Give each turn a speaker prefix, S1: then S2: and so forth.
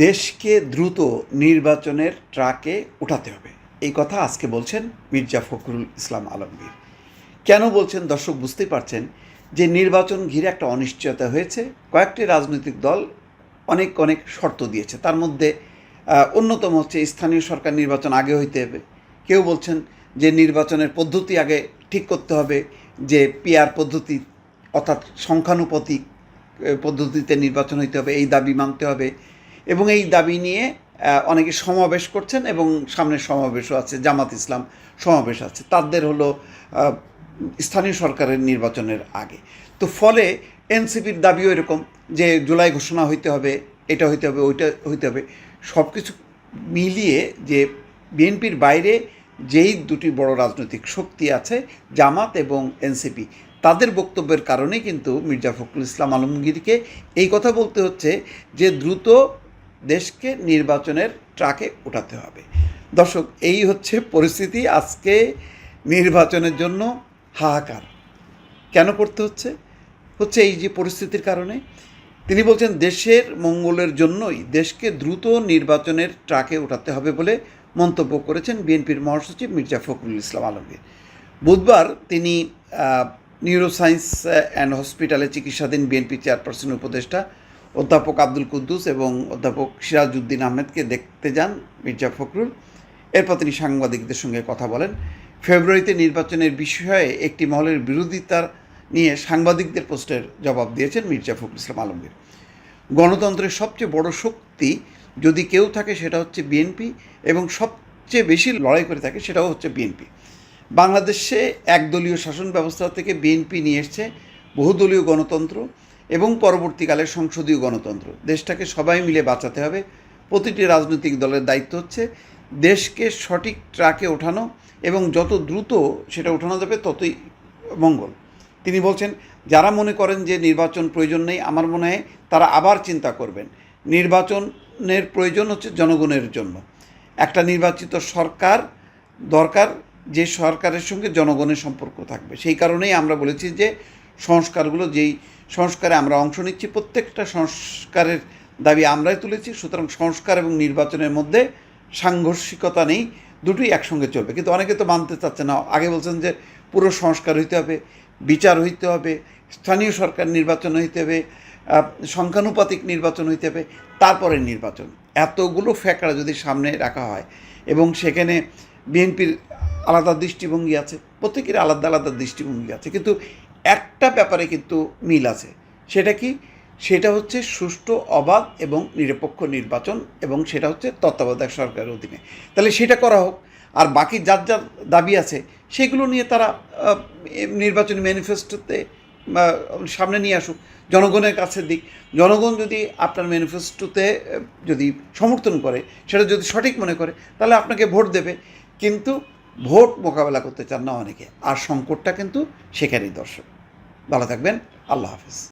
S1: দেশকে দ্রুত নির্বাচনের ট্র্যাকে উঠাতে হবে, এই কথা আজকে বলছেন মির্জা ফখরুল ইসলাম আলমগীর। কেন বলছেন দর্শক বুঝতেই পারছেন যে নির্বাচন ঘিরে একটা অনিশ্চয়তা হয়েছে। কয়েকটি রাজনৈতিক দল অনেক অনেক শর্ত দিয়েছে, তার মধ্যে অন্যতম হচ্ছে স্থানীয় সরকার নির্বাচন আগে হইতে হবে। কেউ বলছেন যে নির্বাচনের পদ্ধতি আগে ঠিক করতে হবে, যে পিআর পদ্ধতি অর্থাৎ সংখ্যানুপাতিক পদ্ধতিতে নির্বাচন হইতে হবে, এই দাবি মানতে হবে। এবং এই দাবি নিয়ে অনেকে সমাবেশ করছেন এবং সামনের সমাবেশও আছে, জামাত ইসলাম সমাবেশ আছে, তাদের হলো স্থানীয় সরকারের নির্বাচনের আগে। তো ফলে এনসিপির দাবিও এরকম যে জুলাই ঘোষণা হইতে হবে, এটা হইতে হবে, ওইটা হইতে হবে। সব কিছু মিলিয়ে যে বিএনপির বাইরে যেই দুটি বড় রাজনৈতিক শক্তি আছে, জামাত এবং এনসিপি, তাদের বক্তব্যের কারণেই কিন্তু মির্জা ফখরুল ইসলাম আলমগীরকে এই কথা বলতে হচ্ছে যে দ্রুত দেশকে নির্বাচনের ট্র্যাকে উঠাতে হবে। দর্শক, এই হচ্ছে পরিস্থিতি। আজকে নির্বাচনের জন্য হাহাকার কেন করতে হচ্ছে এই যে পরিস্থিতির কারণে। তিনি বলছেন দেশের মঙ্গলের জন্যই দেশকে দ্রুত নির্বাচনের ট্র্যাকে উঠাতে হবে বলে মন্তব্য করেছেন বিএনপির মহাসচিব মির্জা ফখরুল ইসলাম আলমগীর। বুধবার তিনি নিউরোসায়েন্স অ্যান্ড হসপিটালে চিকিৎসাধীন বিএনপি চেয়ারপারসন উপদেষ্টা অধ্যাপক আব্দুল কুদ্দুস এবং অধ্যাপক সিরাজউদ্দিন আহমেদকে দেখতে যান মির্জা ফখরুল। এরপর তিনি সাংবাদিকদের সঙ্গে কথা বলেন। ফেব্রুয়ারিতে নির্বাচনের বিষয়ে একটি মহলের বিরোধিতা নিয়ে সাংবাদিকদের প্রশ্নের জবাব দিয়েছেন মির্জা ফখরুল ইসলাম আলমগীর। গণতন্ত্রের সবচেয়ে বড় শক্তি যদি কেউ থাকে সেটা হচ্ছে বিএনপি, এবং সবচেয়ে বেশি লড়াই করে থাকে সেটাও হচ্ছে বিএনপি। বাংলাদেশে একদলীয় শাসন ব্যবস্থা থেকে বিএনপি নিয়ে এসছে বহুদলীয় গণতন্ত্র এবং পরবর্তীকালে সংসদীয় গণতন্ত্র। দেশটাকে সবাই মিলে বাঁচাতে হবে। প্রতিটি রাজনৈতিক দলের দায়িত্ব হচ্ছে দেশকে সঠিক ট্র্যাকে ওঠানো, এবং যত দ্রুত সেটা ওঠানো যাবে ততই মঙ্গল। তিনি বলছেন, যারা মনে করেন যে নির্বাচন প্রয়োজন নেই, আমার মনে হয় তারা আবার চিন্তা করবেন। নির্বাচনের প্রয়োজন হচ্ছে জনগণের জন্য। একটা নির্বাচিত সরকার দরকার, যে সরকারের সঙ্গে জনগণের সম্পর্ক থাকবে। সেই কারণেই আমরা বলেছি যে সংস্কারগুলো, যেই সংস্কারে আমরা অংশ নিচ্ছি, প্রত্যেকটা সংস্কারের দাবি আমরাই তুলেছি। সুতরাং সংস্কার এবং নির্বাচনের মধ্যে সাংঘর্ষিকতা নেই, দুটোই একসঙ্গে চলবে। কিন্তু অনেকে তো মানতে চাচ্ছে না। আগে বলছেন যে পুরো সংস্কার হইতে হবে, বিচার হইতে হবে, স্থানীয় সরকার নির্বাচন হইতে হবে, সংখ্যানুপাতিক নির্বাচন হইতে হবে, তারপরে নির্বাচন। এতগুলো ফ্যাক্টর যদি সামনে রাখা হয় এবং সেখানে বিএনপির আলাদা দৃষ্টিভঙ্গি আছে, প্রত্যেকের আলাদা আলাদা দৃষ্টিভঙ্গি আছে, কিন্তু একটা ব্যাপারে কিন্তু মিল আছে। সেটা কি? সেটা হচ্ছে সুষ্ঠু, অবাধ এবং নিরপেক্ষ নির্বাচন, এবং সেটা হচ্ছে তত্ত্বাবধায়ক সরকারের অধীনে। তাহলে সেটা করা হোক, আর বাকি যার যার দাবি আছে সেগুলো নিয়ে তারা নির্বাচনী ম্যানিফেস্টোতে সামনে নিয়ে আসুক, জনগণের কাছে দিক। জনগণ যদি আপনার ম্যানিফেস্টোতে যদি সমর্থন করে, সেটা যদি সঠিক মনে করে, তাহলে আপনাকে ভোট দেবে। কিন্তু ভোট মোকাবেলা করতে চান না অনেকে, আর সংকটটা কিন্তু সেখানেই। দর্শক, ভালো থাকবেন। আল্লাহ হাফেজ।